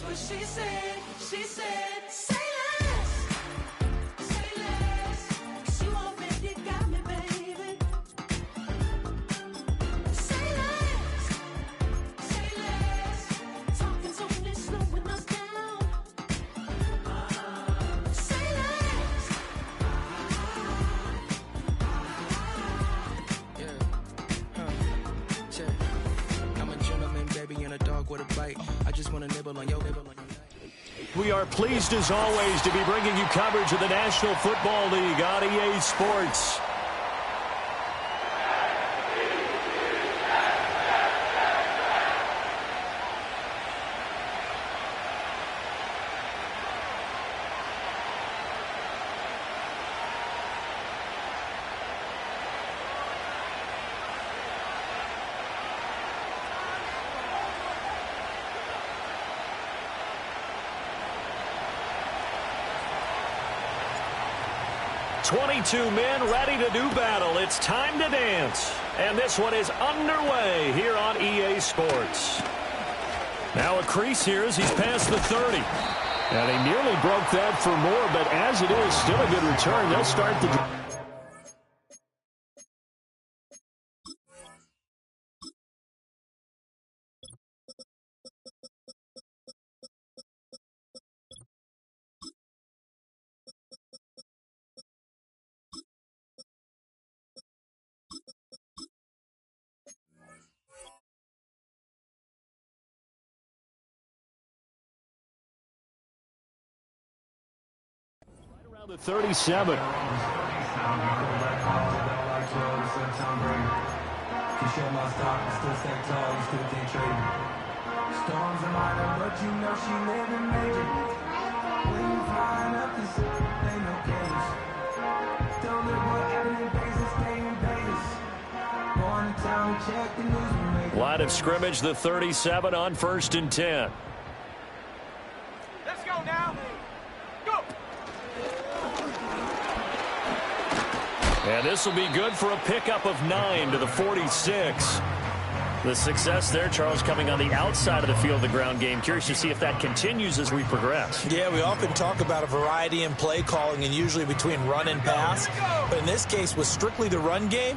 That's what she said. She said, say less. Say less. 'Cause you already got me, baby. Say less. Say less. Talking's only slowing us down. Say less. I'm a gentleman, baby, and a dog with a bite. I just want to nibble on your nibble on your night. We are pleased as always to be bringing you coverage of the National Football League on EA Sports. Twenty-two men ready to do battle. It's time to dance. And this one is underway here on EA Sports. Now a crease here as he's past the 30. And they nearly broke that for more, but as it is, still a good return. They'll start the drive. The 37. Line of scrimmage, the 37 on 1st and 10. Let's go now. Go. And this will be good for a pickup of 9 to the 46. The success there, Charles, coming on the outside of the field, the ground game. Curious to see if that continues as we progress. Yeah, we often talk about a variety in play calling and usually between run and pass. But in this case, with strictly the run game,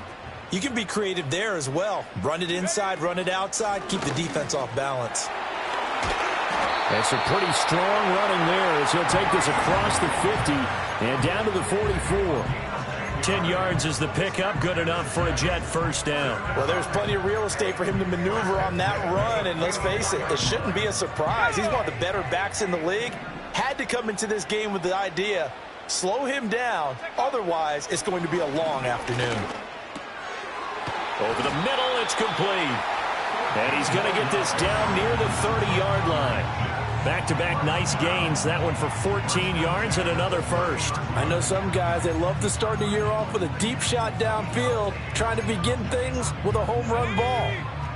you can be creative there as well. Run it inside, run it outside, keep the defense off balance. That's a pretty strong running there as he'll take this across the 50 and down to the 44. 10 yards is the pickup, good enough for a Jet first down. Well, there's plenty of real estate for him to maneuver on that run, and let's face it, it shouldn't be a surprise. He's one of the better backs in the league. Had to come into this game with the idea, slow him down, otherwise it's going to be a long afternoon. Over the middle, it's complete. And he's going to get this down near the 30-yard line. Back-to-back nice gains. That one for 14 yards and another first. I know some guys, they love to start the year off with a deep shot downfield, trying to begin things with a home run ball.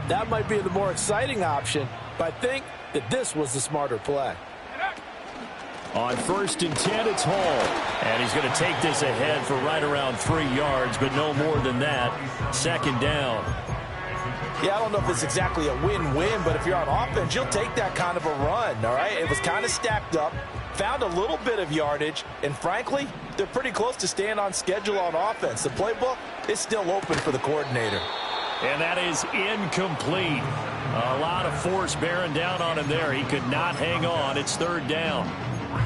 That might be the more exciting option, but I think that this was the smarter play. On 1st and 10, it's Hall. And he's going to take this ahead for right around 3 yards, but no more than that. 2nd down. Yeah, I don't know if it's exactly a win-win, but if you're on offense, you'll take that kind of a run, all right? It was kind of stacked up, found a little bit of yardage, and frankly, they're pretty close to staying on schedule on offense. The playbook is still open for the coordinator. And that is incomplete. A lot of force bearing down on him there. He could not hang on. It's 3rd down.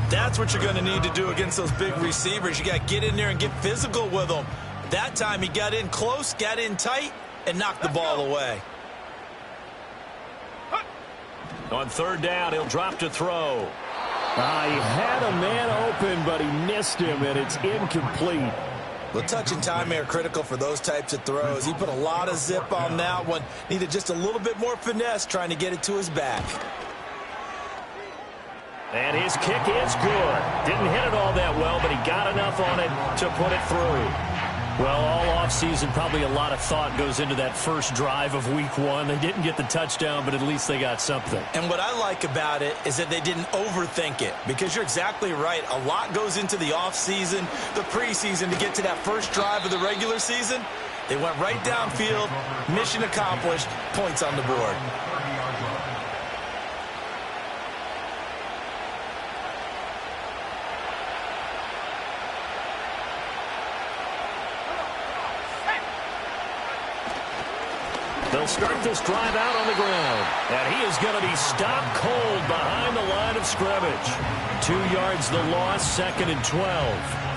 That's what you're going to need to do against those big receivers. You got to get in there and get physical with them. That time he got in close, got in tight, and knocked the ball away. On 3rd down, he'll drop to throw. He had a man open, but he missed him, and it's incomplete. Well, touch and timing are critical for those types of throws. He put a lot of zip on that one. Needed just a little bit more finesse trying to get it to his back. And his kick is good. Didn't hit it all that well, but he got enough on it to put it through. Well, all offseason, probably a lot of thought goes into that first drive of week 1. They didn't get the touchdown, but at least they got something. And what I like about it is that they didn't overthink it, because you're exactly right. A lot goes into the offseason, the preseason to get to that first drive of the regular season. They went right downfield, mission accomplished, points on the board. They'll start this drive out on the ground. And he is going to be stopped cold behind the line of scrimmage. 2 yards the loss, 2nd and 12.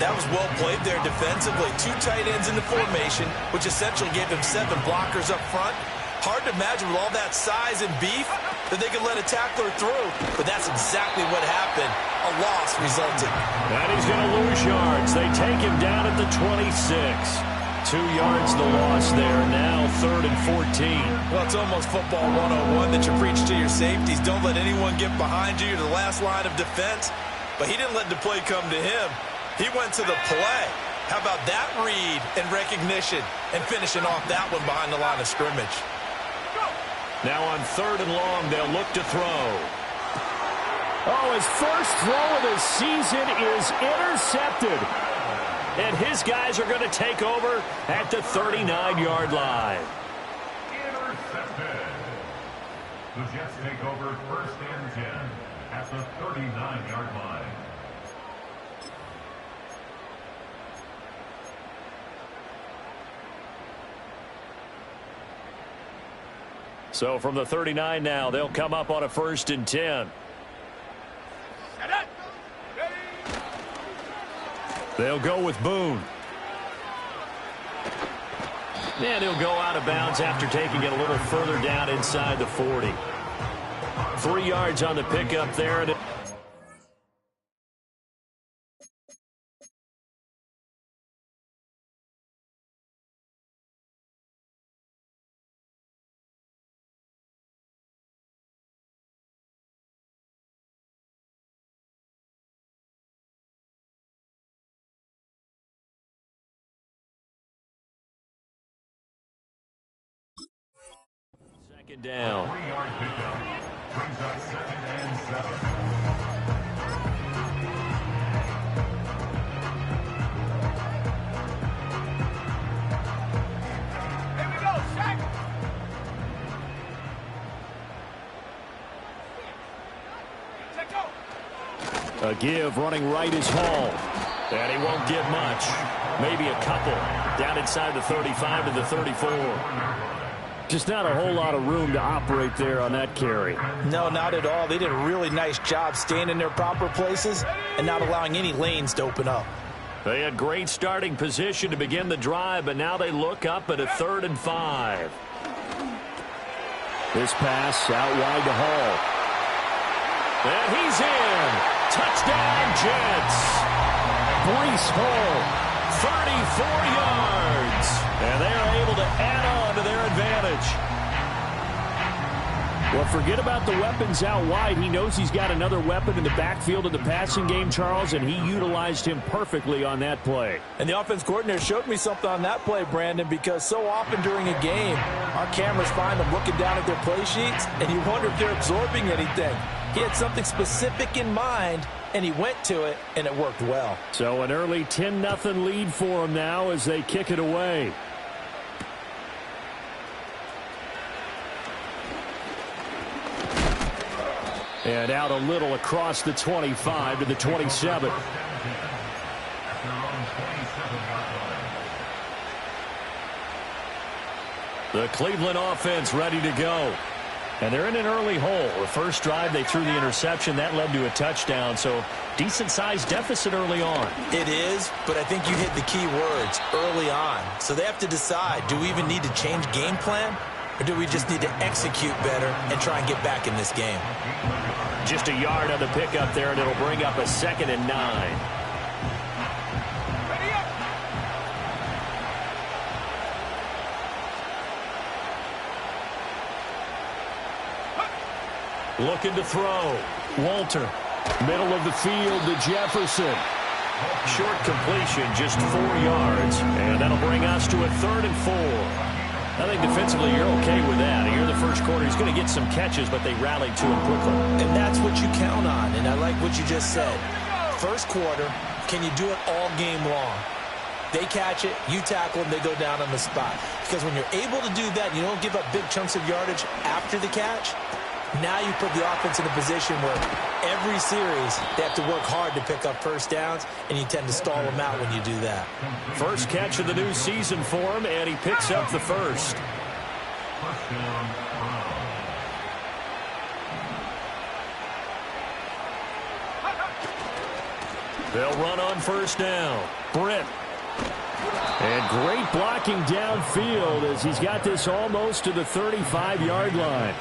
That was well played there defensively. 2 tight ends in the formation, which essentially gave him 7 blockers up front. Hard to imagine with all that size and beef that they could let a tackler through. But that's exactly what happened. A loss resulted. And he's going to lose yards. They take him down at the 26. 2 yards the loss there. Now 3rd and 14. Well, it's almost football 101 that you preach to your safeties. Don't let anyone get behind you. You're the last line of defense. But he didn't let the play come to him. He went to the play. How about that read and recognition and finishing off that one behind the line of scrimmage? Now on 3rd and long, they'll look to throw. Oh, his first throw of the season is intercepted. And his guys are going to take over at the 39-yard line. Intercepted. The Jets take over 1st and 10 at the 39-yard line. So from the 39 now, they'll come up on a 1st and 10. They'll go with Boone. And he'll go out of bounds after taking it a little further down inside the 40. 3 yards on the pickup there. Second down. 3-yard pickup. Brings up 2nd and 7. Here we go, Shaq. Check out. A give running right is Hall. And he won't get much. Maybe a couple. Down inside the 35 to the 34. Just not a whole lot of room to operate there on that carry. No, not at all. They did a really nice job staying in their proper places and not allowing any lanes to open up. They had great starting position to begin the drive, but now they look up at a 3rd and 5. This pass out wide to Hall. And he's in. Touchdown, Jets. Breece Hall, 34 yards. And they're able to add on to their advantage. Well, forget about the weapons out wide. He knows he's got another weapon in the backfield of the passing game, Charles, and he utilized him perfectly on that play. And the offense coordinator showed me something on that play, Brandon, because so often during a game, our cameras find them looking down at their play sheets, and you wonder if they're absorbing anything. He had something specific in mind, and he went to it, and it worked well. So an early 10-0 lead for him now as they kick it away. And out a little across the 25 to the 27. The Cleveland offense ready to go. And they're in an early hole. The first drive, they threw the interception. That led to a touchdown. So decent-sized deficit early on. It is, but I think you hit the key words, early on. So they have to decide, do we even need to change game plan? Or do we just need to execute better and try and get back in this game? Just a yard on the pickup there, and it'll bring up a 2nd and 9. Ready up. Looking to throw. Walter. Middle of the field to Jefferson. Short completion, just 4 yards. And that'll bring us to a 3rd and 4. I think defensively you're okay with that. Here in the first quarter, he's going to get some catches, but they rallied to him quickly. And that's what you count on, and I like what you just said. First quarter, can you do it all game long? They catch it, you tackle them, they go down on the spot. Because when you're able to do that, you don't give up big chunks of yardage after the catch, now you put the offense in a position where every series they have to work hard to pick up first downs, and you tend to stall them out when you do that. First catch of the new season for him, and he picks up the first. Touchdown, Browns. They'll run on first down. Britt. And great blocking downfield as he's got this almost to the 35-yard line.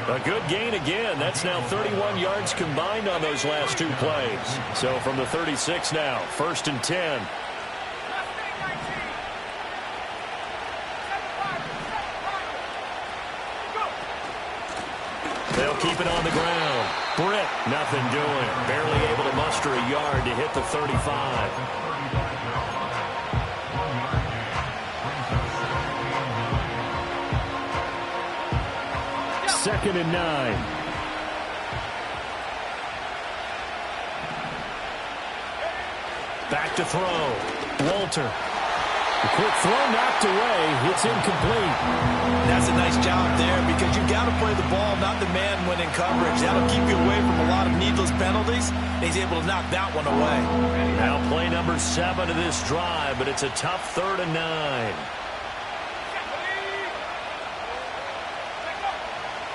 A good gain again. That's now 31 yards combined on those last two plays. So from the 36 now, 1st and 10. They'll keep it on the ground. Britt, nothing doing. Barely able to muster a yard to hit the 35. Second and 9. Back to throw. Walter. The quick throw knocked away. It's incomplete. That's a nice job there because you've got to play the ball, not the man when in coverage. That'll keep you away from a lot of needless penalties. And he's able to knock that one away. Now play number 7 of this drive, but it's a tough 3rd and 9.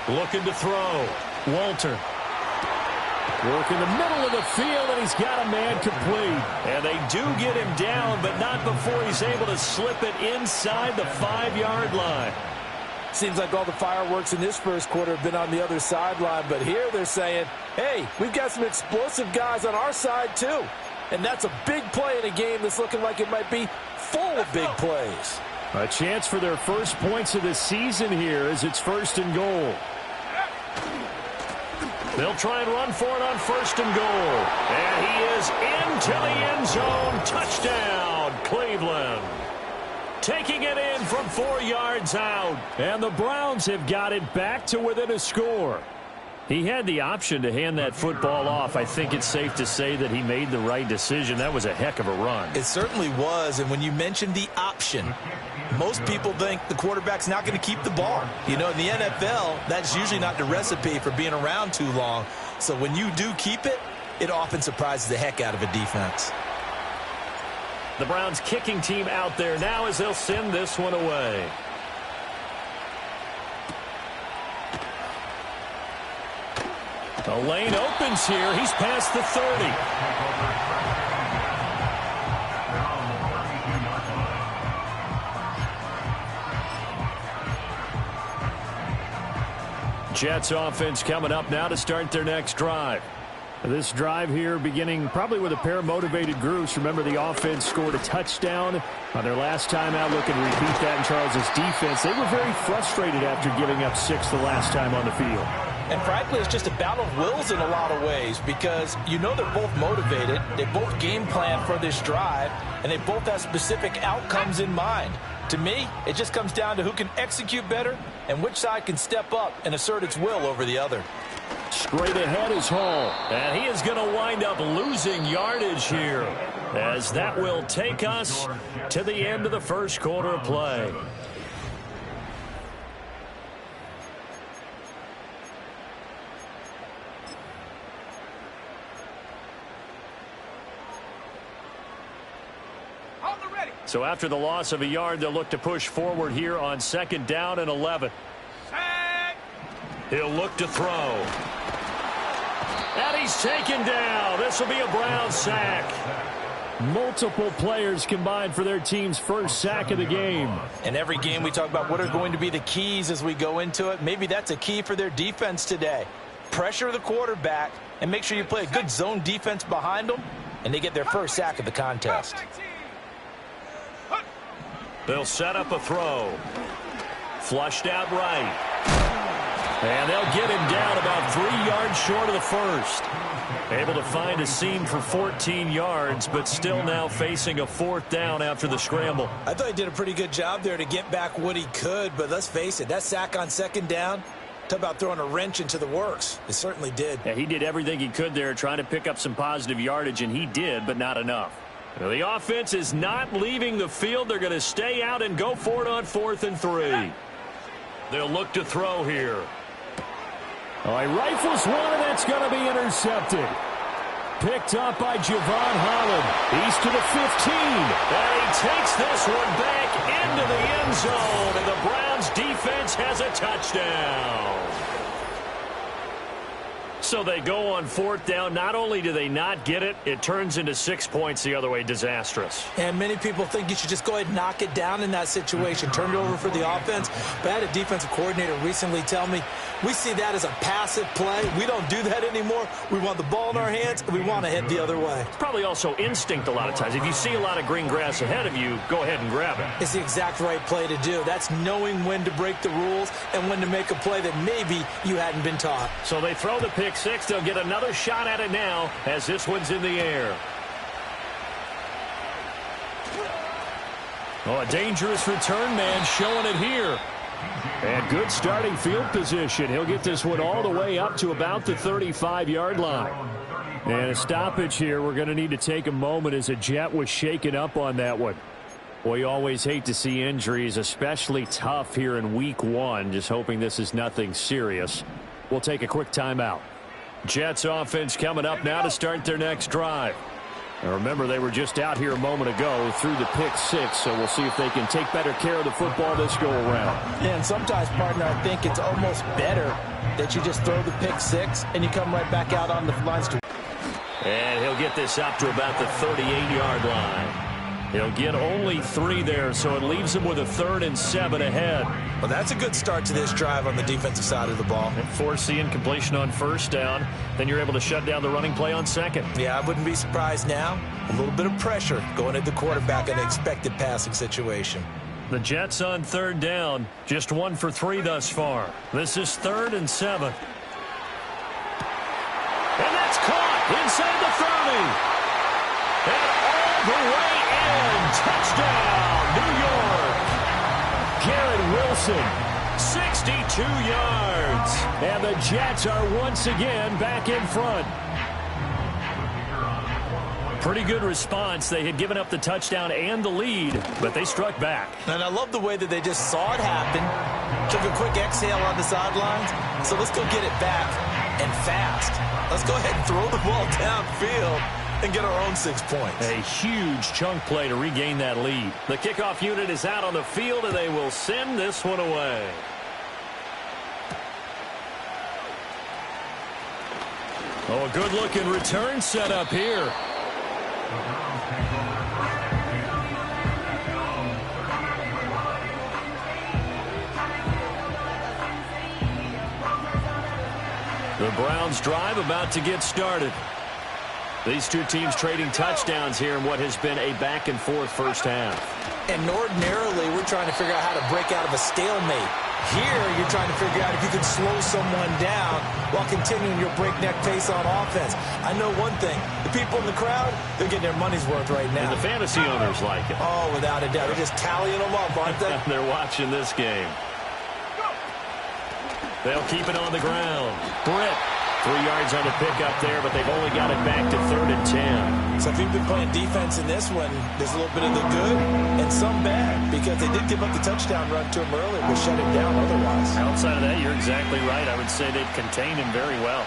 Looking to throw. Walter. Work in the middle of the field, and he's got a man complete. And they do get him down, but not before he's able to slip it inside the 5-yard line. Seems like all the fireworks in this first quarter have been on the other sideline, but here they're saying, hey, we've got some explosive guys on our side too. And that's a big play in a game that's looking like it might be full of big plays. A chance for their first points of the season here as it's 1st and goal. They'll try and run for it on 1st and goal. And he is into the end zone. Touchdown, Cleveland. Taking it in from 4 yards out. And the Browns have got it back to within a score. He had the option to hand that football off. I think it's safe to say that he made the right decision. That was a heck of a run. It certainly was, and when you mentioned the option, most people think the quarterback's not going to keep the ball. You know, in the NFL, that's usually not the recipe for being around too long. So when you do keep it, it often surprises the heck out of a defense. The Browns kicking team out there now as they'll send this one away. The lane opens here. He's past the 30. Jets offense coming up now to start their next drive. This drive here beginning probably with a pair of motivated groups. Remember, the offense scored a touchdown on their last time out. Looking to repeat that in Charles's defense. They were very frustrated after giving up 6 the last time on the field. And frankly, it's just a battle of wills in a lot of ways because you know they're both motivated. They both game plan for this drive, and they both have specific outcomes in mind. To me, it just comes down to who can execute better and which side can step up and assert its will over the other. Straight ahead is Hall. And he is going to wind up losing yardage here as that will take us to the end of the first quarter of play. So after the loss of a yard, they'll look to push forward here on 2nd down and 11. He'll look to throw. And he's taken down. This will be a Browns sack. Multiple players combined for their team's first sack of the game. And every game we talk about what are going to be the keys as we go into it. Maybe that's a key for their defense today. Pressure the quarterback and make sure you play a good zone defense behind them, and they get their first sack of the contest. They'll set up a throw. Flushed out right. And they'll get him down about 3 yards short of the first. Able to find a seam for 14 yards, but still now facing a 4th down after the scramble. I thought he did a pretty good job there to get back what he could, but let's face it, that sack on 2nd down, talk about throwing a wrench into the works. It certainly did. Yeah, he did everything he could there trying to pick up some positive yardage, and he did, but not enough. Now, the offense is not leaving the field. They're going to stay out and go for it on 4th and 3. They'll look to throw here. Oh, he rifles one, and that's going to be intercepted. picked up by Javon Holland. He's to the 15. And he takes this one back into the end zone. And the Browns defense has a touchdown. So they go on fourth down. Not only do they not get it, it turns into 6 points the other way. Disastrous. And many people think you should just go ahead and knock it down in that situation. Turn it over for the offense. But I had a defensive coordinator recently tell me, we see that as a passive play. We don't do that anymore. We want the ball in our hands, and we want to head the other way. It's probably also instinct a lot of times. If you see a lot of green grass ahead of you, go ahead and grab it. It's the exact right play to do. That's knowing when to break the rules and when to make a play that maybe you hadn't been taught. So they throw the pick six. They'll get another shot at it now as this one's in the air. Oh, a dangerous return man showing it here. And good starting field position. He'll get this one all the way up to about the 35-yard line. And a stoppage here. We're going to need to take a moment as a Jet was shaken up on that one. Boy, you always hate to see injuries, especially tough here in week one. Just hoping this is nothing serious. We'll take a quick timeout. Jets offense coming up now to start their next drive. Now remember, they were just out here a moment ago through the pick six, so we'll see if they can take better care of the football this go around. Yeah, and sometimes, partner, I think it's almost better that you just throw the pick six and you come right back out on the lines. And he'll get this up to about the 38-yard line. He'll get only 3 there, so it leaves him with a 3rd and 7 ahead. Well, that's a good start to this drive on the defensive side of the ball. And force the incompletion on first down. Then you're able to shut down the running play on second. Yeah, I wouldn't be surprised now. A little bit of pressure going at the quarterback in an expected passing situation. The Jets on 3rd down. Just 1 for 3 thus far. This is 3rd and 7. And that's caught inside the 30. And all the way in. Touchdown, New York. Garrett Wilson, 62 yards. And the Jets are once again back in front. Pretty good response. They had given up the touchdown and the lead, but they struck back. And I love the way that they just saw it happen, took a quick exhale on the sidelines. So let's go get it back and fast. Let's go ahead and throw the ball downfield and get our own 6 points. A huge chunk play to regain that lead. The kickoff unit is out on the field, and they will send this one away. Oh, a good-looking return set up here. The Browns drive about to get started. These two teams trading touchdowns here in what has been a back-and-forth first half. And ordinarily, we're trying to figure out how to break out of a stalemate. Here, you're trying to figure out if you can slow someone down while continuing your breakneck pace on offense. I know one thing. The people in the crowd, they're getting their money's worth right now. And the fantasy owners like it. Oh, without a doubt. They're just tallying them up, aren't they? They're watching this game. They'll keep it on the ground. Britt, 3 yards on the pickup there, but they've only got it back to 3rd and 10. So if you've been playing defense in this one, there's a little bit of the good and some bad, because they did give up the touchdown run to him earlier, but shut him down otherwise. Outside of that, you're exactly right. I would say they've contained him very well.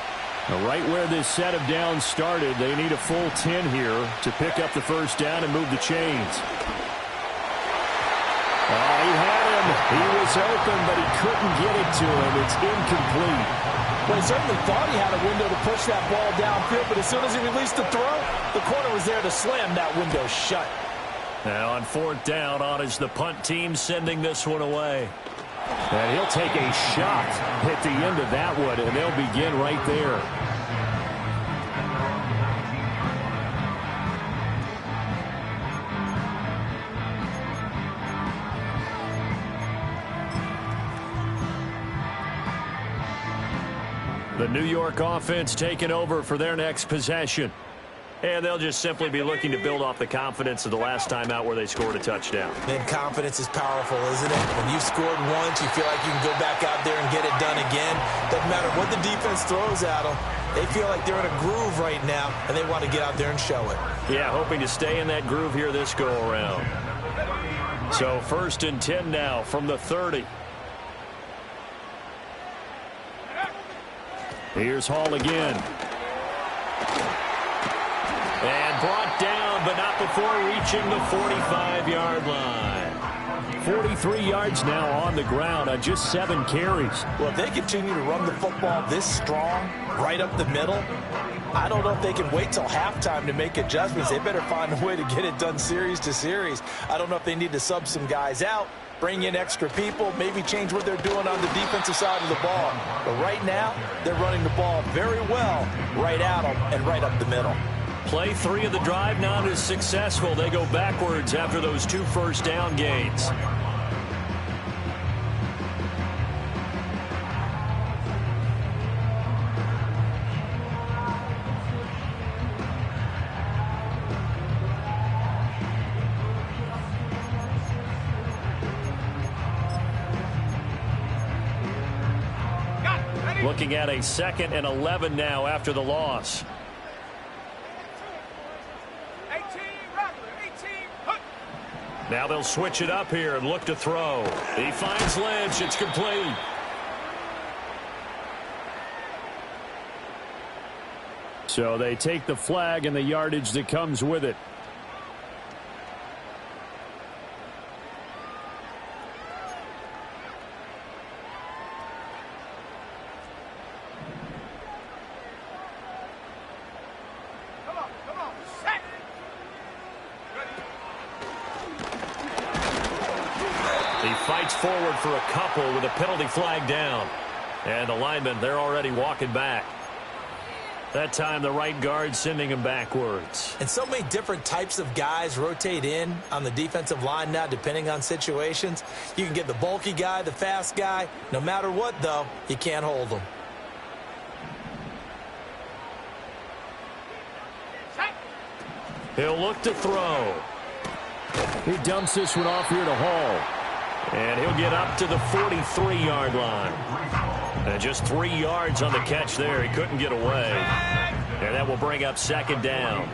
Now, right where this set of downs started, they need a full 10 here to pick up the first down and move the chains. He had him. He was open, but he couldn't get it to him. It's incomplete. Well, he certainly thought he had a window to push that ball downfield, but as soon as he released the throw, the corner was there to slam that window shut. Now on 4th down, on is the punt team sending this one away. And he'll take a shot at the end of that one, and they'll begin right there. The New York offense taking over for their next possession. And they'll just simply be looking to build off the confidence of the last time out where they scored a touchdown. And confidence is powerful, isn't it? When you've scored once, you feel like you can go back out there and get it done again. Doesn't matter what the defense throws at them. They feel like they're in a groove right now, and they want to get out there and show it. Yeah, hoping to stay in that groove here this go-around. So 1st and 10 now from the 30. Here's Hall again. approaching the 45-yard line. 43 yards now on the ground on just 7 carries. Well, if they continue to run the football this strong, right up the middle, I don't know if they can wait till halftime to make adjustments. They better find a way to get it done series to series. I don't know if they need to sub some guys out, bring in extra people, maybe change what they're doing on the defensive side of the ball. But right now, they're running the ball very well right at them and right up the middle. Play 3 of the drive not as successful. They go backwards after those 2 first down gains. Looking at a 2nd and 11 now after the loss. 18, Rattler, 18, hook. Now they'll switch it up here and look to throw. He finds Lynch. It's complete. So they take the flag and the yardage that comes with it. Forward for a couple with a penalty flag down. And the linemen, they're already walking back. That time the right guard sending him backwards. And so many different types of guys rotate in on the defensive line now depending on situations. You can get the bulky guy, the fast guy. No matter what, though, you can't hold them. He'll look to throw. He dumps this one off here to Hall. And he'll get up to the 43-yard line. And just 3 yards on the catch there. He couldn't get away. And that will bring up 2nd down.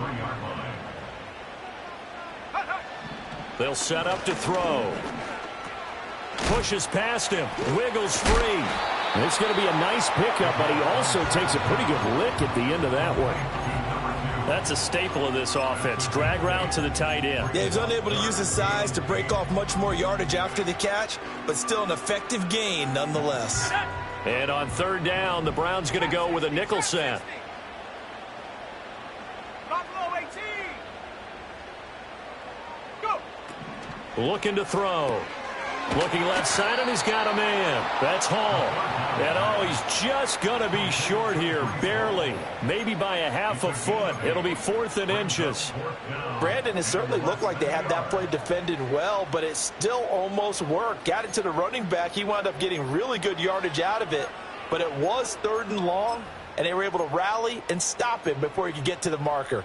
They'll set up to throw. Pushes past him. Wiggles free. It's going to be a nice pickup, but he also takes a pretty good lick at the end of that one. That's a staple of this offense. Drag route to the tight end. Yeah, he's unable to use his size to break off much more yardage after the catch, but still an effective gain nonetheless. And on 3rd down, the Browns going to go with a nickel set. Buffalo 18. Go. Looking to throw. Looking left side, and he's got a man. That's Hall. And, oh, he's just going to be short here, barely. Maybe by a half a foot. It'll be 4th and inches. Brandon, it certainly looked like they had that play defended well, but it still almost worked. Got it to the running back. He wound up getting really good yardage out of it, but it was 3rd and long, and they were able to rally and stop him before he could get to the marker.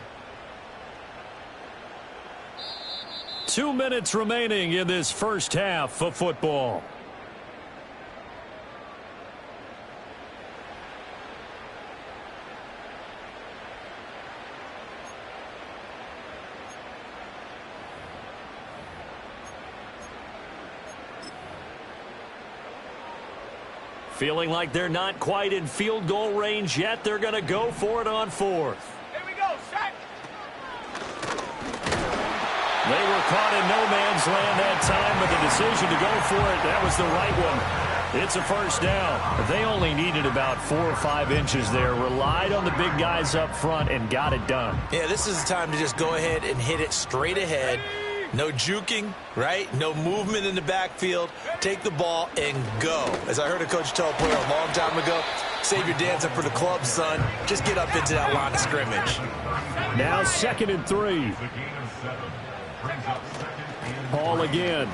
2 minutes remaining in this first half of football. Feeling like they're not quite in field goal range yet. They're going to go for it on 4th. Here we go, sack. They were caught in no man's land that time, but the decision to go for it, that was the right one. It's a first down. They only needed about 4 or 5 inches there. Relied on the big guys up front and got it done. Yeah, this is the time to just go ahead and hit it straight ahead. No juking, right? No movement in the backfield. Take the ball and go. As I heard a coach tell a player a long time ago, save your dancing for the club, son. Just get up into that line of scrimmage. Now 2nd and 3. Ball again.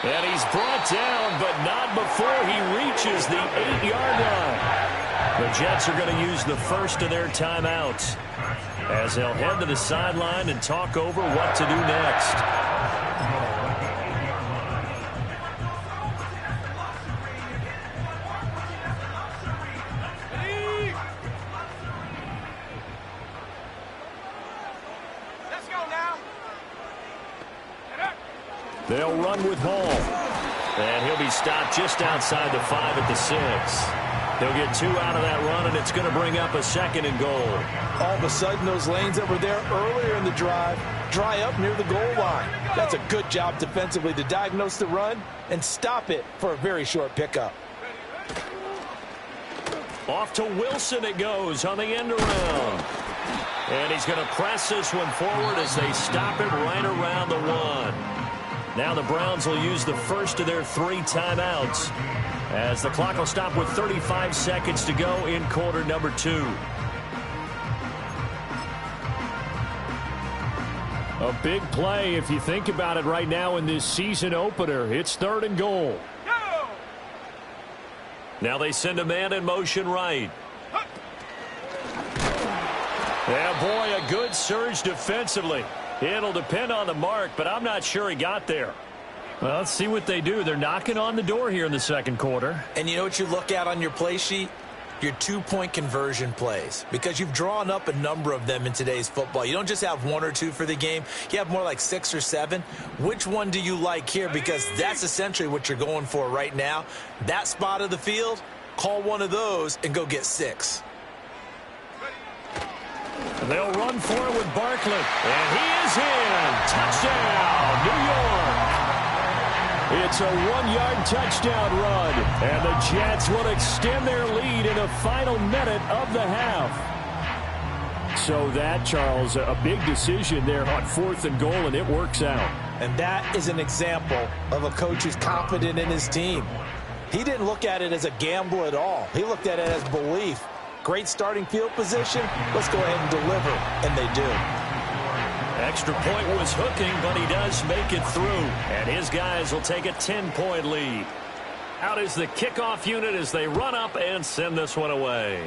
And he's brought down, but not before he reaches the 8-yard line. The Jets are going to use the first of their timeouts as they'll head to the sideline and talk over what to do next. They'll run with Hall. And he'll be stopped just outside the 5 at the 6. They'll get 2 out of that run, and it's going to bring up a 2nd and goal. All of a sudden, those lanes that were there earlier in the drive dry up near the goal line. That's a good job defensively to diagnose the run and stop it for a very short pickup. Off to Wilson it goes on the end around. And he's going to press this one forward as they stop it right around the 1. Now the Browns will use the first of their 3 timeouts, as the clock will stop with 35 seconds to go in quarter number 2. A big play if you think about it right now in this season opener. It's 3rd and goal. Now they send a man in motion right. Yeah, boy, a good surge defensively. It'll depend on the mark, but I'm not sure he got there. Well, let's see what they do. They're knocking on the door here in the 2nd quarter. And you know what you look at on your play sheet? Your 2-point conversion plays, because you've drawn up a number of them in today's football. You don't just have 1 or 2 for the game. You have more like 6 or 7. Which one do you like here? Because that's essentially what you're going for right now. That spot of the field, call one of those and go get 6. They'll run for it with Barkley. And he is in. Touchdown, New York. It's a 1-yard touchdown run, and the Jets will extend their lead in the final minute of the half. So that, Charles, a big decision there on 4th and goal, and it works out. And that is an example of a coach who's confident in his team. He didn't look at it as a gamble at all. He looked at it as belief. Great starting field position. Let's go ahead and deliver, and they do. Extra point was hooking, but he does make it through. And his guys will take a 10-point lead. Out is the kickoff unit as they run up and send this one away.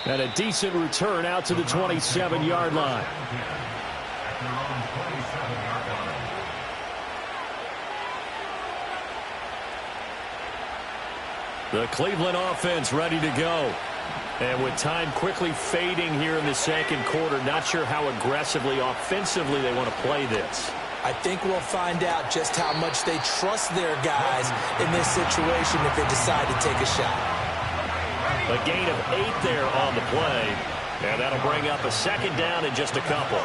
And a decent return out to the 27-yard line. The Cleveland offense ready to go. And with time quickly fading here in the 2nd quarter, not sure how aggressively, offensively they want to play this. I think we'll find out just how much they trust their guys in this situation if they decide to take a shot. A gain of 8 there on the play. And that'll bring up a 2nd down in just a couple.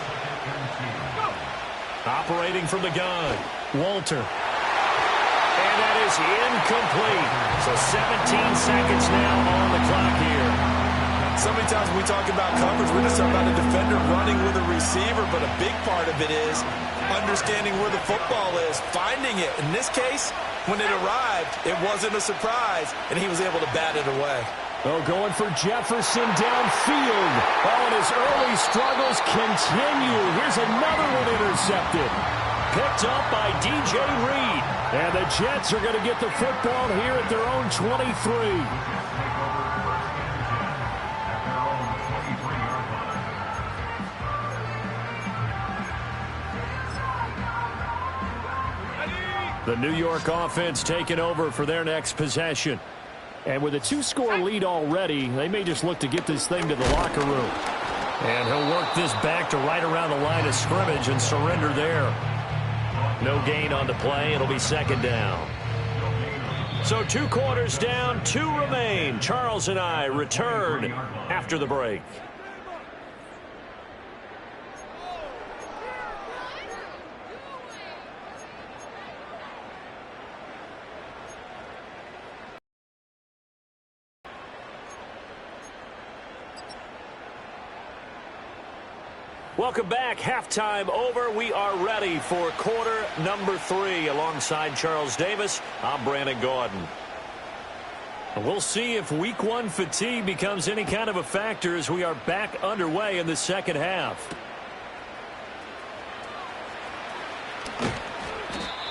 Operating from the gun, Walter. And that is incomplete. So 17 seconds now on the clock here. So many times when we talk about coverage, we're just talking about a defender running with a receiver, but a big part of it is understanding where the football is, finding it. In this case, when it arrived, it wasn't a surprise, and he was able to bat it away. Oh, going for Jefferson downfield. Oh, and his early struggles continue. Here's another one intercepted. Picked up by DJ Reed. And the Jets are going to get the football here at their own 23. The New York offense taking over for their next possession. And with a 2-score lead already, they may just look to get this thing to the locker room. And he'll work this back to right around the line of scrimmage and surrender there. No gain on the play. It'll be 2nd down. So 2 quarters down, 2 remain. Charles and I return after the break. Welcome back. Halftime over. We are ready for quarter number 3. Alongside Charles Davis, I'm Brandon Gaudin. We'll see if week 1 fatigue becomes any kind of a factor as we are back underway in the 2nd half.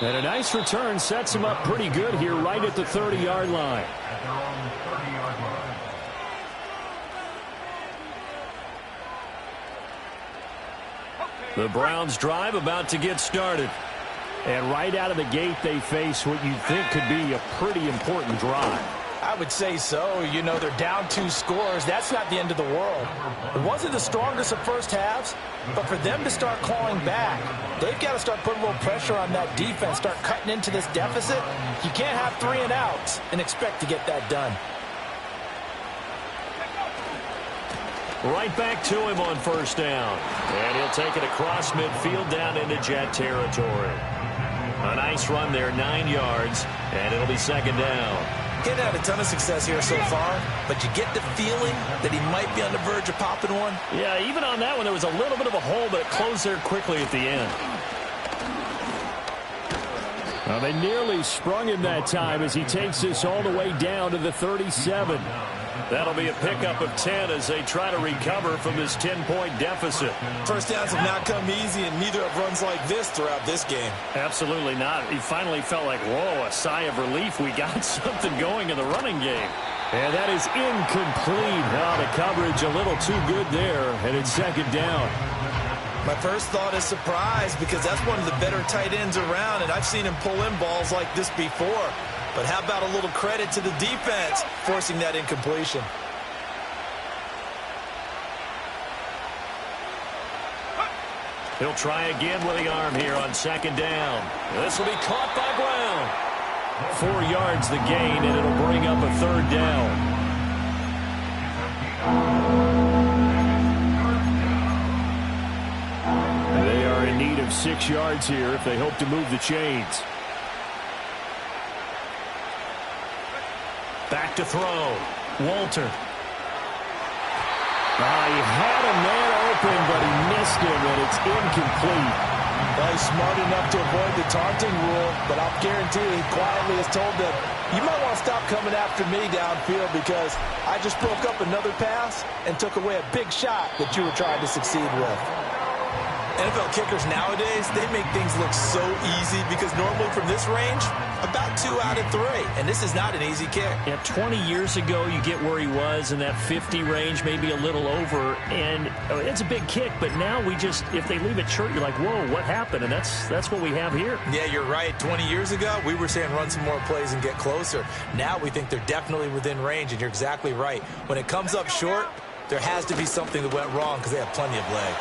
And a nice return sets him up pretty good here right at the 30-yard line. The Browns drive about to get started. And right out of the gate, they face what you'd think could be a pretty important drive. I would say so. You know, they're down 2 scores. That's not the end of the world. It wasn't the strongest of first halves, but for them to start clawing back, they've got to start putting a little pressure on that defense, start cutting into this deficit. You can't have 3 and outs and expect to get that done. Right back to him on first down. And he'll take it across midfield down into Jet territory. A nice run there, 9 yards, and it'll be second down. He's had a ton of success here so far, but you get the feeling that he might be on the verge of popping one. Yeah, even on that one, there was a little bit of a hole, but it closed there quickly at the end. Well, they nearly sprung him that time as he takes this all the way down to the 37. That'll be a pickup of 10 as they try to recover from this 10-point deficit. First downs have not come easy, and neither have runs like this throughout this game. Absolutely not. He finally felt like, whoa, a sigh of relief. We got something going in the running game. And that is incomplete. Now the coverage a little too good there, and it's second down. My first thought is surprise, because that's one of the better tight ends around, and I've seen him pull in balls like this before. But how about a little credit to the defense forcing that incompletion? He'll try again with the arm here on second down. This will be caught by Brown. 4 yards the gain, and it'll bring up a third down. They are in need of 6 yards here if they hope to move the chains. Back to throw. Walter. He had a man open, but he missed him, and it's incomplete. Well, he's smart enough to avoid the taunting rule, but I'll guarantee he quietly has told them, you might want to stop coming after me downfield because I just broke up another pass and took away a big shot that you were trying to succeed with. NFL kickers nowadays, they make things look so easy because normally from this range, about 2 out of 3. And this is not an easy kick. Yeah, 20 years ago, you get where he was in that 50 range, maybe a little over. And it's a big kick, but now we just, if they leave it short, you're like, whoa, what happened? And that's what we have here. Yeah, you're right. 20 years ago, we were saying run some more plays and get closer. Now we think they're definitely within range, and you're exactly right. When it comes up short, there has to be something that went wrong because they have plenty of leg.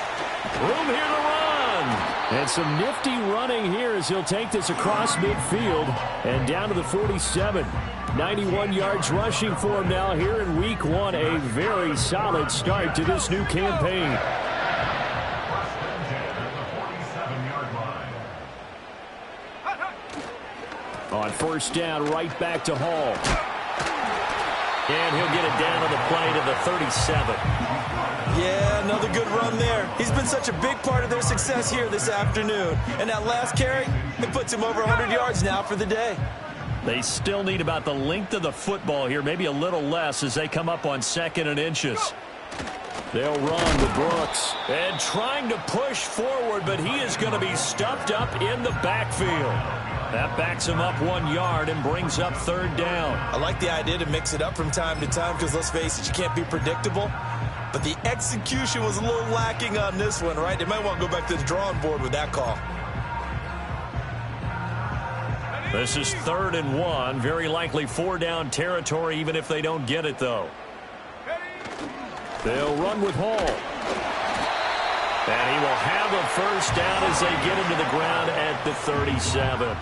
Room here to run. And some nifty running here as he'll take this across midfield and down to the 47. 91 yards rushing for him now here in week 1. A very solid start to this new campaign. On first down, right back to Hall. And he'll get it down on the play to the 37. Yeah, another good run there. He's been such a big part of their success here this afternoon. And that last carry, it puts him over 100 yards now for the day. They still need about the length of the football here, maybe a little less as they come up on 2nd and inches. They'll run to Brooks. And trying to push forward, but he is going to be stuffed up in the backfield. That backs him up 1 yard and brings up third down. I like the idea to mix it up from time to time because, let's face it, you can't be predictable. But the execution was a little lacking on this one, right? They might want to go back to the drawing board with that call. This is 3rd and 1. Very likely 4-down territory, even if they don't get it, though. They'll run with Hall. And he will have a first down as they get him to the ground at the 37.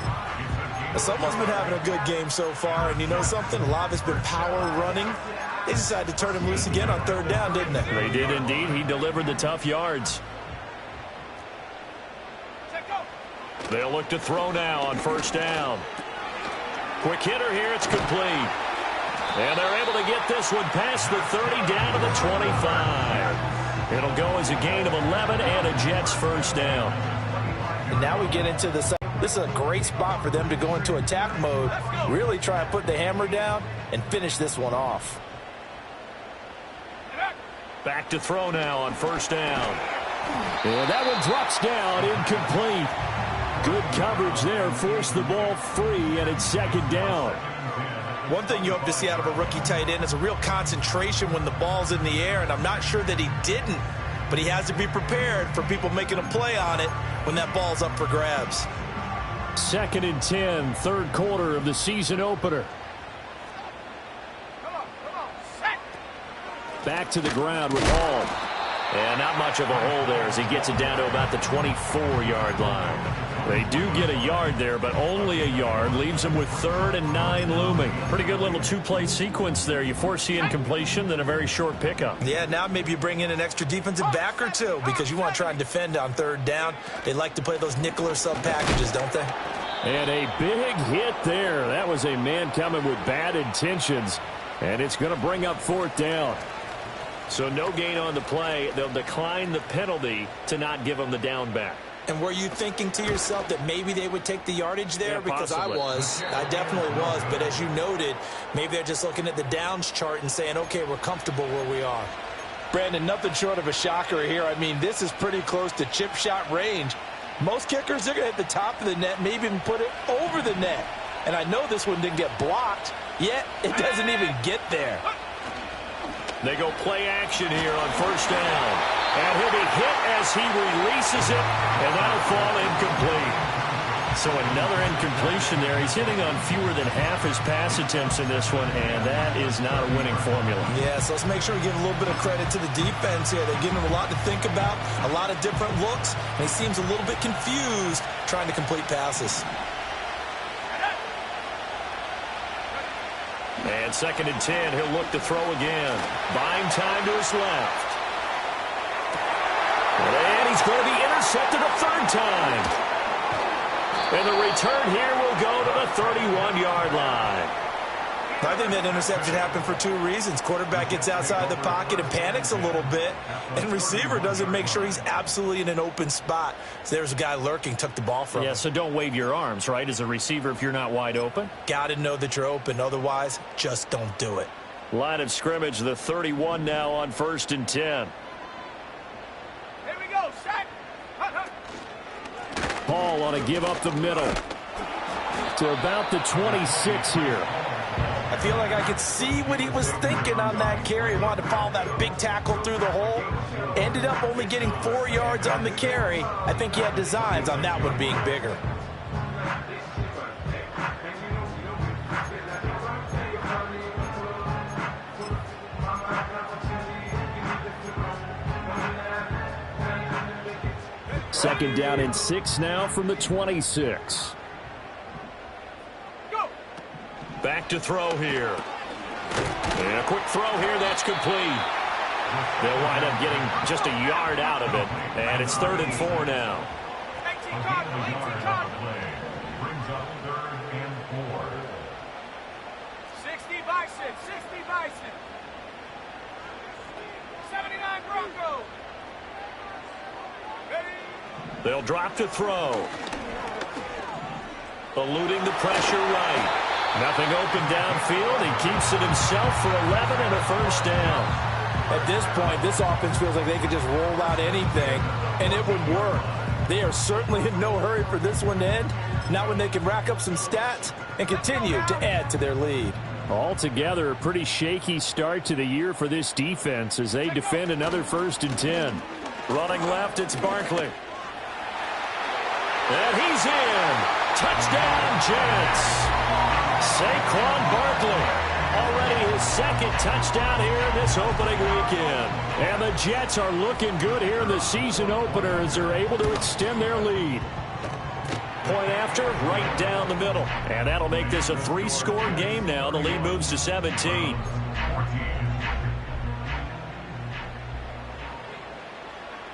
Someone's been having a good game so far, and you know something? A lot of it's been power running. They decided to turn him loose again on 3rd down, didn't they? They did indeed. He delivered the tough yards. They'll look to throw now on first down. Quick hitter here. It's complete. And they're able to get this one past the 30 down to the 25. It'll go as a gain of 11 and a Jets first down. And now we get into the second. This is a great spot for them to go into attack mode, really try and put the hammer down and finish this one off. Back to throw now on first down. And that one drops down, incomplete. Good coverage there, forced the ball free, and it's second down. One thing you hope to see out of a rookie tight end is a real concentration when the ball's in the air, and I'm not sure that he didn't, but he has to be prepared for people making a play on it when that ball's up for grabs. 2nd and 10, 3rd quarter of the season opener. Back to the ground with Hall. And not much of a hole there as he gets it down to about the 24-yard line. They do get a yard there, but only a yard. Leaves them with 3rd and 9 looming. Pretty good little two-play sequence there. You foresee incompletion, then a very short pickup. Yeah, now maybe you bring in an extra defensive back or two because you want to try and defend on 3rd down. They like to play those nickel or sub packages, don't they? And a big hit there. That was a man coming with bad intentions, and it's going to bring up 4th down. So no gain on the play. They'll decline the penalty to not give them the down back. And were you thinking to yourself that maybe they would take the yardage there? Yeah, because possibly. I definitely was. But as you noted, maybe they're just looking at the downs chart and saying, okay, we're comfortable where we are. Brandon, nothing short of a shocker here. I mean, this is pretty close to chip shot range. Most kickers, they're going to hit the top of the net, maybe even put it over the net. And I know this one didn't get blocked, yet it doesn't even get there. They go play action here on 1st down. And he'll be hit as he releases it, and that'll fall incomplete. So another incompletion there. He's hitting on fewer than half his pass attempts in this one, and that is not a winning formula. Yeah, so let's make sure we give a little bit of credit to the defense here. They're giving him a lot to think about, a lot of different looks, and he seems a little bit confused trying to complete passes. And 2nd and 10, he'll look to throw again. Buying time to his left. And he's going to be intercepted a 3rd time. And the return here will go to the 31-yard line. I think that interception happened for 2 reasons. Quarterback gets outside the pocket and panics a little bit, and receiver doesn't make sure he's absolutely in an open spot. So there's a guy lurking, took the ball from him. Yeah, so don't wave your arms, right, as a receiver if you're not wide open. Got to know that you're open. Otherwise, just don't do it. Line of scrimmage, the 31 now on 1st and 10. Here we go, sack. Hall on a give up the middle to about the 26 here. I feel like I could see what he was thinking on that carry. He wanted to follow that big tackle through the hole. Ended up only getting 4 yards on the carry. I think he had designs on that one being bigger. Second down and 6 now from the 26. Back to throw here. And a quick throw here, that's complete. They'll wind up getting just a yard out of it. And it's 3rd and 4 now. 18 tackle, 18 tackle. Brings up 3rd and 4. 60 Bison, 60 Bison. 79 Bronco. Ready? They'll drop to throw. Eluding the pressure right. Nothing open downfield. He keeps it himself for 11 and a 1st down. At this point, this offense feels like they could just roll out anything, and it would work. They are certainly in no hurry for this one to end. Not when they can rack up some stats and continue to add to their lead. Altogether, a pretty shaky start to the year for this defense as they defend another 1st and 10. Running left, it's Barkley. And he's in. Touchdown, Jets. Saquon Barkley, already his 2nd touchdown here in this opening weekend. And the Jets are looking good here in the season opener as they're able to extend their lead. Point after, right down the middle. And that'll make this a 3-score game now. The lead moves to 17.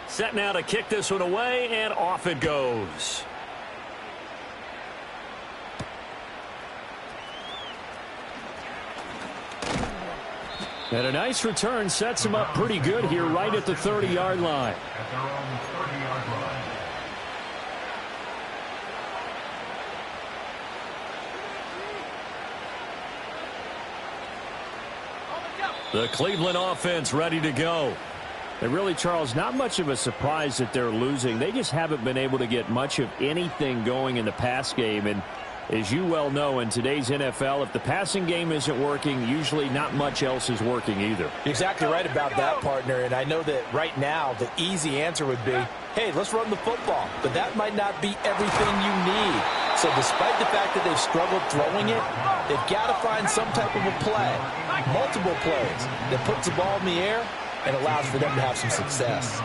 Set now to kick this one away, and off it goes. And a nice return sets him up pretty good here right at the 30-yard line. At their own 30-yard line. The Cleveland offense ready to go. And really, Charles, not much of a surprise that they're losing. They just haven't been able to get much of anything going in the pass game. And as you well know, in today's NFL, if the passing game isn't working, usually not much else is working either. You're exactly right about that, partner. And I know that right now the easy answer would be, hey, let's run the football. But that might not be everything you need. So despite the fact that they've struggled throwing it, they've got to find some type of a play, multiple plays, that puts the ball in the air and allows for them to have some success.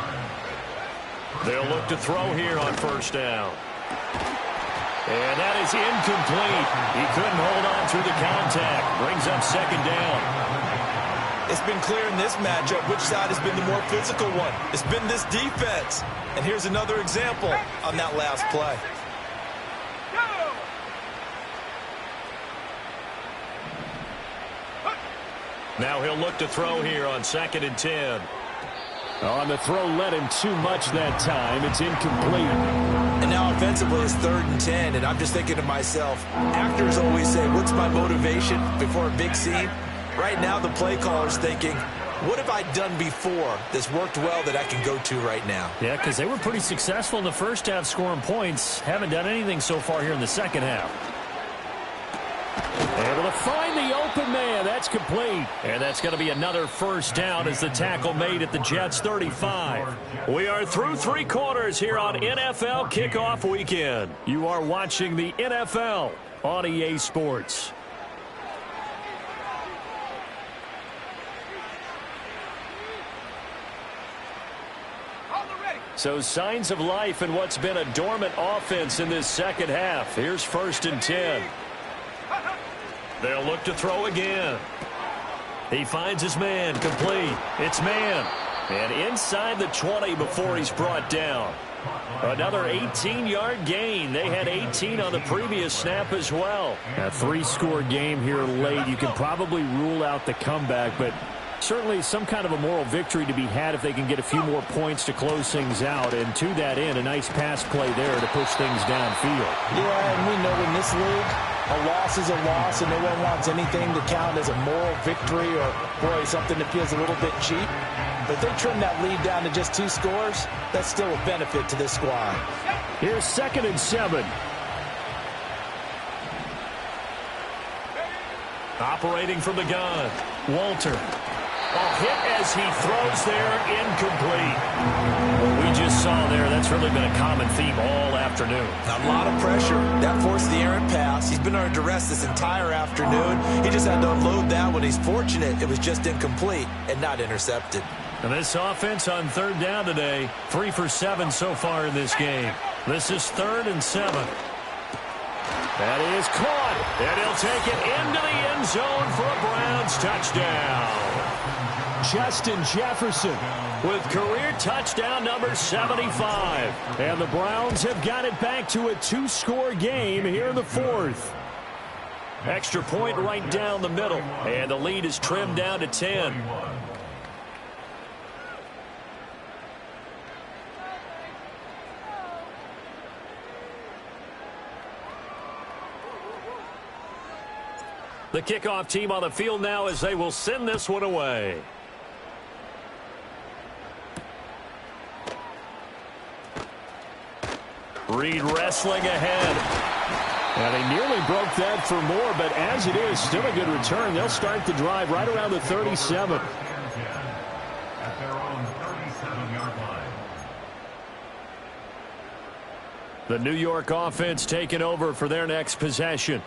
They'll look to throw here on first down. And that is incomplete. He couldn't hold on through the contact. Brings up second down. It's been clear in this matchup which side has been the more physical one. It's been this defense. And here's another example on that last play. Now he'll look to throw here on 2nd and 10. On the throw led him too much that time. It's incomplete. And now offensively it's 3rd and 10. And I'm just thinking to myself, actors always say, what's my motivation before a big scene? Right now the play caller's thinking, what have I done before that's worked well that I can go to right now? Yeah, because they were pretty successful in the first half scoring points. Haven't done anything so far here in the second half. Able to find the open man. That's complete. And that's going to be another first down as the tackle made at the Jets' 35. We are through 3 quarters here on NFL Kickoff Weekend. You are watching the NFL on EA Sports. So signs of life in what's been a dormant offense in this second half. Here's 1st and 10. They'll look to throw again. He finds his man, complete. It's man. And inside the 20 before he's brought down. Another 18-yard gain. They had 18 on the previous snap as well. A 3-score game here late. You can probably rule out the comeback, but certainly some kind of a moral victory to be had if they can get a few more points to close things out. And to that end, a nice pass play there to push things downfield. Yeah, and we know in this league, a loss is a loss, and no one wants anything to count as a moral victory or, boy, something that feels a little bit cheap. But if they trim that lead down to just 2 scores, that's still a benefit to this squad. Here's 2nd and 7. Operating from the gun, Walter. Hit as he throws there, incomplete. What we just saw there, that's really been a common theme all afternoon. A lot of pressure. That forced the errant pass. He's been under duress this entire afternoon. He just had to unload that one. He's fortunate it was just incomplete and not intercepted. And this offense on 3rd down today, 3 for 7 so far in this game. This is 3rd and 7. That is caught, and he'll take it into the end zone for a Browns touchdown. Justin Jefferson With career touchdown number 75. And the Browns have got it back to a 2-score game here in the 4th. Extra point right down the middle, and the lead is trimmed down to 10. The kickoff team on the field now as they will send this one away. Reed wrestling ahead. And they nearly broke that for more, but as it is, still a good return. They'll start the drive right around the 37. At their own 37-yard line. The New York offense taking over for their next possession.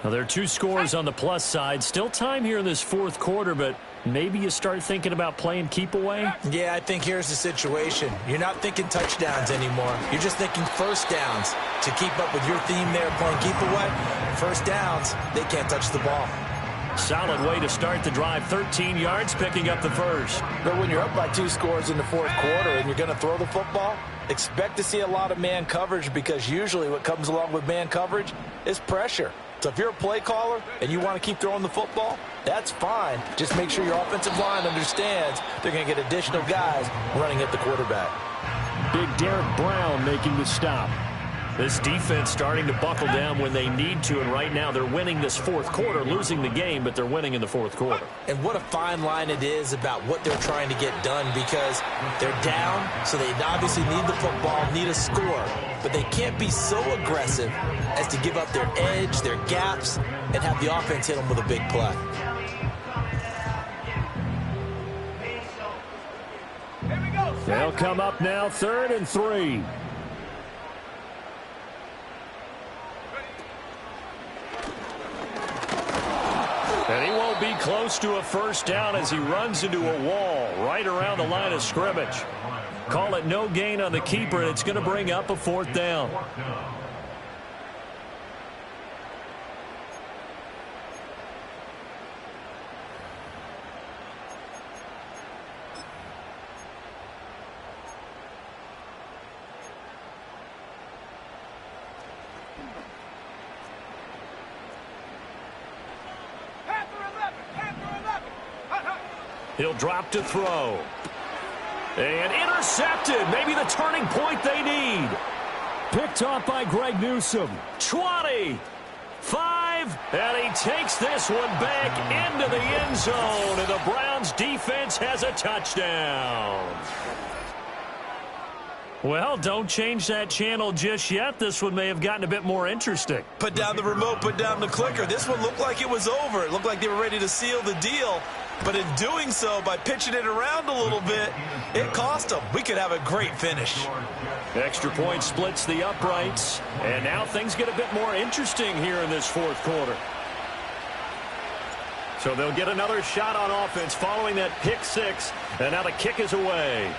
Now, there are 2 scores on the plus side. Still time here in this 4th quarter, but maybe you start thinking about playing keep away? Yeah, I think here's the situation. You're not thinking touchdowns anymore. You're just thinking first downs. To keep up with your theme there, playing keep away, first downs, they can't touch the ball. Solid way to start the drive. 13 yards, picking up the first. But when you're up by 2 scores in the 4th quarter and you're going to throw the football, expect to see a lot of man coverage, because usually what comes along with man coverage is pressure. So if you're a play caller and you want to keep throwing the football, that's fine. Just make sure your offensive line understands they're going to get additional guys running at the quarterback. Big Derek Brown making the stop. This defense starting to buckle down when they need to, and right now they're winning this 4th quarter, losing the game, but they're winning in the 4th quarter. And what a fine line it is about what they're trying to get done, because they're down, so they obviously need the football, need a score. But they can't be so aggressive as to give up their edge, their gaps, and have the offense hit them with a big play. They'll come up now 3rd and 3. And he won't be close to a first down as he runs into a wall right around the line of scrimmage. Call it no gain on the keeper, and it's going to bring up a 4th down. He'll drop to throw. And intercepted. Maybe the turning point they need. Picked off by Greg Newsome. 20. 5. And he takes this one back into the end zone. And the Browns defense has a touchdown. Well, don't change that channel just yet. This one may have gotten a bit more interesting. Put down the remote, put down the clicker. This one looked like it was over. It looked like they were ready to seal the deal. But in doing so, by pitching it around a little bit, it cost them. We could have a great finish. Extra point splits the uprights. And now things get a bit more interesting here in this 4th quarter. So they'll get another shot on offense following that pick 6. And now the kick is away.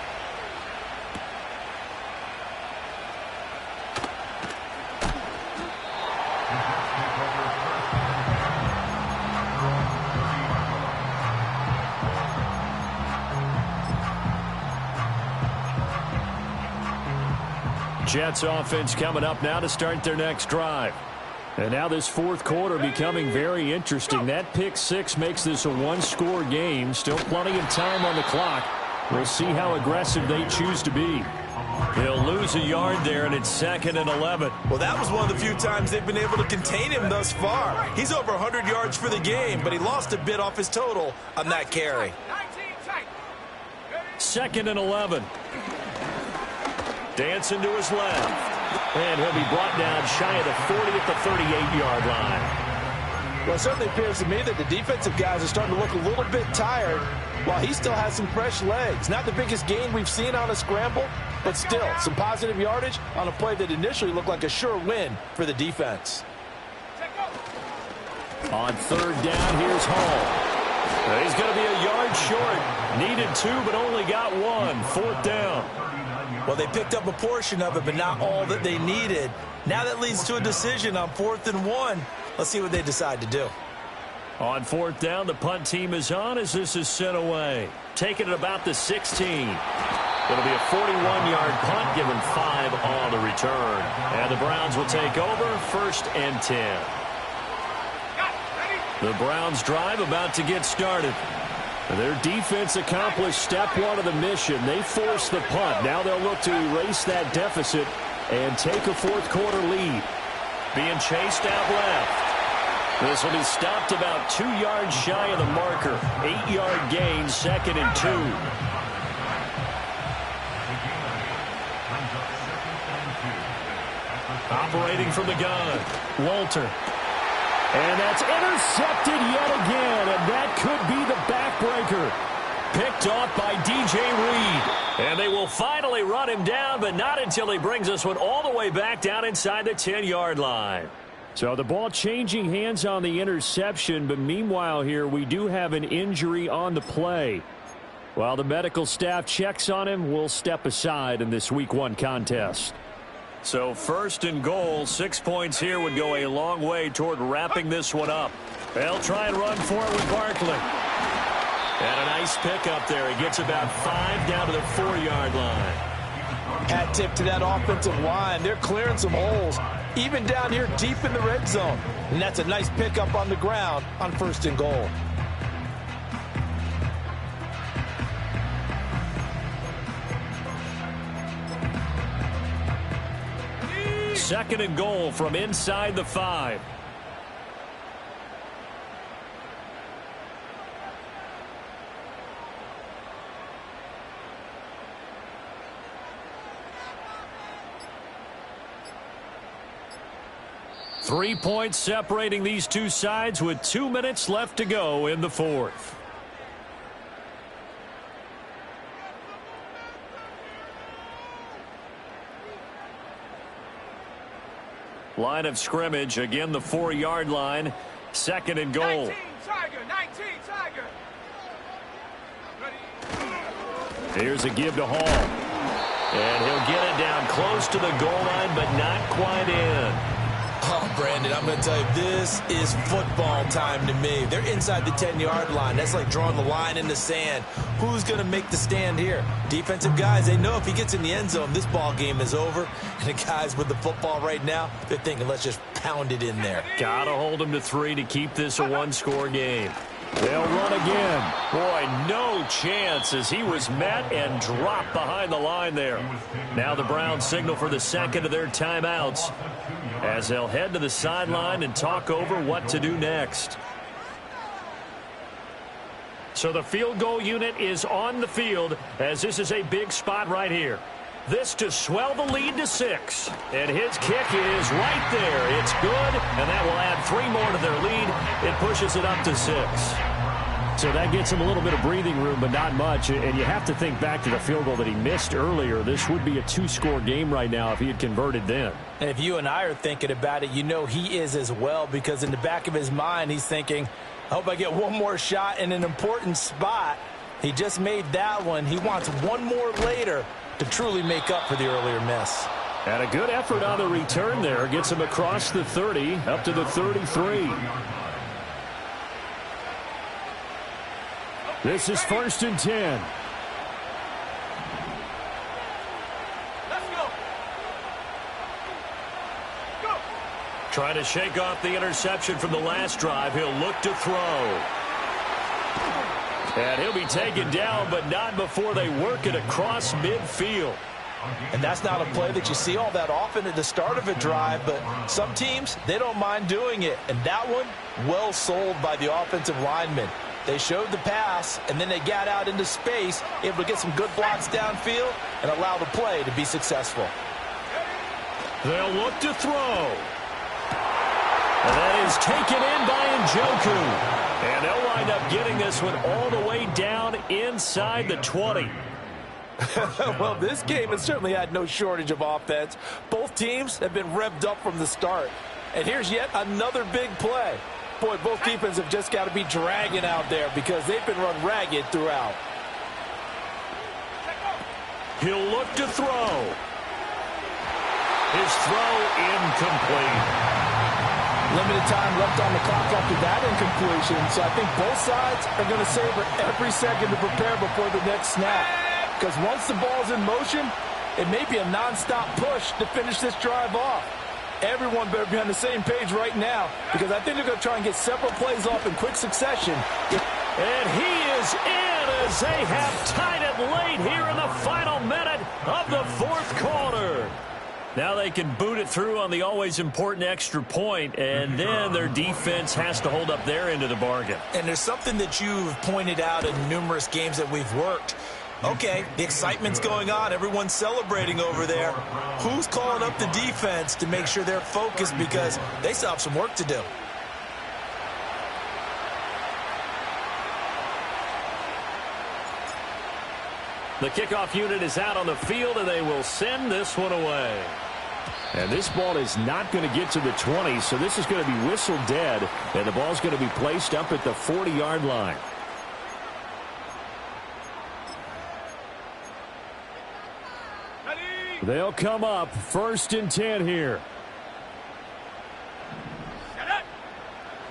Jets offense coming up now to start their next drive. And now this 4th quarter becoming very interesting. That pick 6 makes this a 1-score game. Still plenty of time on the clock. We'll see how aggressive they choose to be. He'll lose a yard there, and it's 2nd and 11. Well, that was one of the few times they've been able to contain him thus far. He's over 100 yards for the game, but he lost a bit off his total on that carry. 2nd and 11. Dancing to his left. And he'll be brought down shy of the 40 at the 38-yard line. Well, it certainly appears to me that the defensive guys are starting to look a little bit tired while he still has some fresh legs. Not the biggest gain we've seen on a scramble, but still some positive yardage on a play that initially looked like a sure win for the defense. On 3rd down, here's Hall. He's going to be a yard short. Needed 2, but only got 1. 4th down. Well, they picked up a portion of it, but not all that they needed. Now that leads to a decision on 4th and 1. Let's see what they decide to do. On 4th down, the punt team is on as this is sent away. Taking it about the 16. It'll be a 41-yard punt, given 5 on the return. And the Browns will take over 1st and 10. The Browns drive about to get started. Their defense accomplished step 1 of the mission. They forced the punt. Now they'll look to erase that deficit and take a 4th quarter lead. Being chased out left. This will be stopped about 2 yards shy of the marker. 8-yard gain, 2nd and 2. Operating from the gun, Walter. And that's intercepted yet again, and that could be the backbreaker. Picked off by DJ Reed. And they will finally run him down, but not until he brings this one all the way back down inside the 10-yard line. So the ball changing hands on the interception, but meanwhile here we do have an injury on the play. While the medical staff checks on him, we'll step aside in this Week 1 contest. So 1st and goal, 6 points here would go a long way toward wrapping this one up. They'll try and run for it with Barkley. And a nice pickup there. He gets about 5 down to the 4-yard line. Hat tip to that offensive line. They're clearing some holes, even down here deep in the red zone. And that's a nice pickup on the ground on 1st and goal. Second and goal from inside the 5. Three points separating these two sides with 2 minutes left to go in the 4th. Line of scrimmage, again the 4-yard line. Second and goal. 19, Tiger, Here's a give to Hall. And he'll get it down close to the goal line, but not quite in. Oh, Brandon, I'm going to tell you, this is football time to me. They're inside the 10-yard line. That's like drawing the line in the sand. Who's going to make the stand here? Defensive guys, they know if he gets in the end zone, this ball game is over. And the guys with the football right now, they're thinking, let's just pound it in there. Got to hold him to 3 to keep this a one-score game. They'll run again. Boy, no chance as he was met and dropped behind the line there. Now the Browns signal for the second of their timeouts as they'll head to the sideline and talk over what to do next. So the field goal unit is on the field as this is a big spot right here. This to swell the lead to 6. And his kick is right there. It's good, and that will add 3 more to their lead. It pushes it up to 6. So that gets him a little bit of breathing room, but not much. And you have to think back to the field goal that he missed earlier. This would be a 2-score game right now if he had converted then. And if you and I are thinking about it, you know he is as well, because in the back of his mind, he's thinking, I hope I get one more shot in an important spot. He just made that one. He wants one more later to truly make up for the earlier miss. And a good effort on the return there. Gets him across the 30, up to the 33. This is 1st and 10. Let's go. Go. Trying to shake off the interception from the last drive. He'll look to throw. And he'll be taken down, but not before they work it across midfield. And that's not a play that you see all that often at the start of a drive, but some teams, they don't mind doing it. And that one, well sold by the offensive lineman. They showed the pass, and then they got out into space, able to get some good blocks downfield and allow the play to be successful. They'll look to throw. And that is taken in by Njoku. And they'll wind up getting this one all the way down inside the 20. Well, this game has certainly had no shortage of offense. Both teams have been revved up from the start. And here's yet another big play. Boy, both defenses have just got to be dragging out there because they've been run ragged throughout. He'll look to throw. His throw incomplete. Limited time left on the clock after that incompletion, so I think both sides are going to savor every second to prepare before the next snap. Because once the ball's in motion, it may be a nonstop push to finish this drive off. Everyone better be on the same page right now, because I think they're going to try and get several plays off in quick succession. And he is in as they have tied it late here in the final minute of the 4th quarter. Now they can boot it through on the always important extra point, and then their defense has to hold up their end of the bargain. And there's something that you've pointed out in numerous games that we've worked. Okay, the excitement's going on. Everyone's celebrating over there. Who's calling up the defense to make sure they're focused, because they still have some work to do? The kickoff unit is out on the field, and they will send this one away. And this ball is not going to get to the 20, so this is going to be whistled dead, and the ball's going to be placed up at the 40-yard line. They'll come up 1st and 10 here.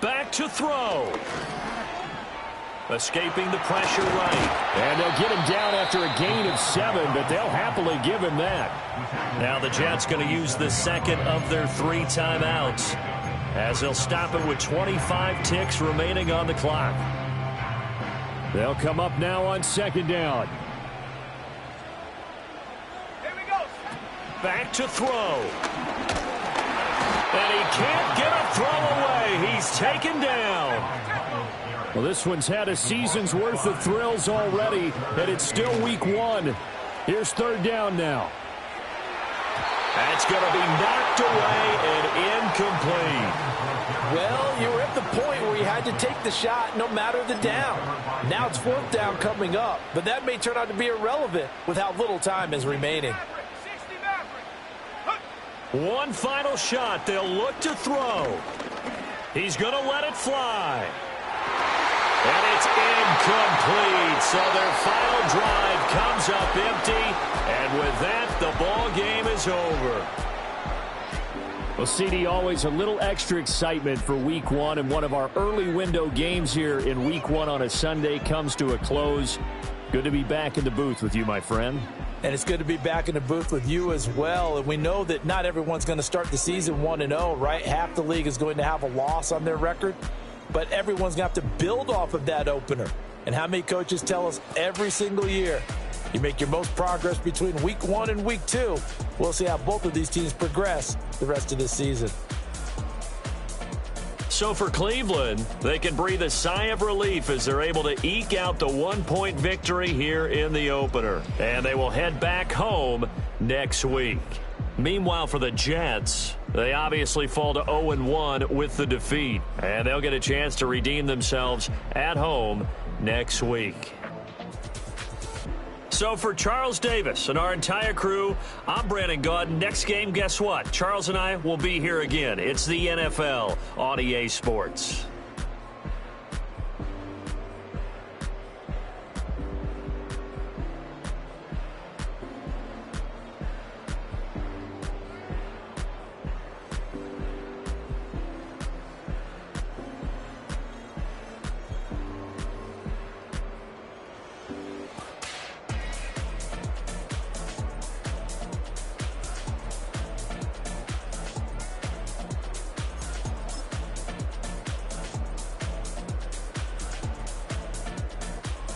Back to throw. Escaping the pressure right. And they'll get him down after a gain of 7, but they'll happily give him that. Now the Jets going to use the second of their 3 timeouts as they'll stop it with 25 ticks remaining on the clock. They'll come up now on 2nd down. Back to throw. And he can't get a throw away. He's taken down. Well, this one's had a season's worth of thrills already, and it's still week 1. Here's 3rd down now. That's going to be knocked away and incomplete. Well, you were at the point where you had to take the shot no matter the down. Now it's 4th down coming up, but that may turn out to be irrelevant with how little time is remaining. One final shot. They'll look to throw. He's going to let it fly. And it's incomplete. So their final drive comes up empty. And with that, the ball game is over. Well, CD, always a little extra excitement for Week 1, and one of our early window games here in Week 1 on a Sunday comes to a close. Good to be back in the booth with you, my friend. And it's good to be back in the booth with you as well. And we know that not everyone's going to start the season 1-0, right? Half the league is going to have a loss on their record, but everyone's going to have to build off of that opener. And how many coaches tell us every single year, you make your most progress between Week 1 and Week 2. We'll see how both of these teams progress the rest of this season. So for Cleveland, they can breathe a sigh of relief as they're able to eke out the 1-point victory here in the opener. And they will head back home next week. Meanwhile, for the Jets, they obviously fall to 0-1 with the defeat. And they'll get a chance to redeem themselves at home next week. So for Charles Davis and our entire crew, I'm Brandon Gaudin. Next game, guess what? Charles and I will be here again. It's the NFL on EA Sports.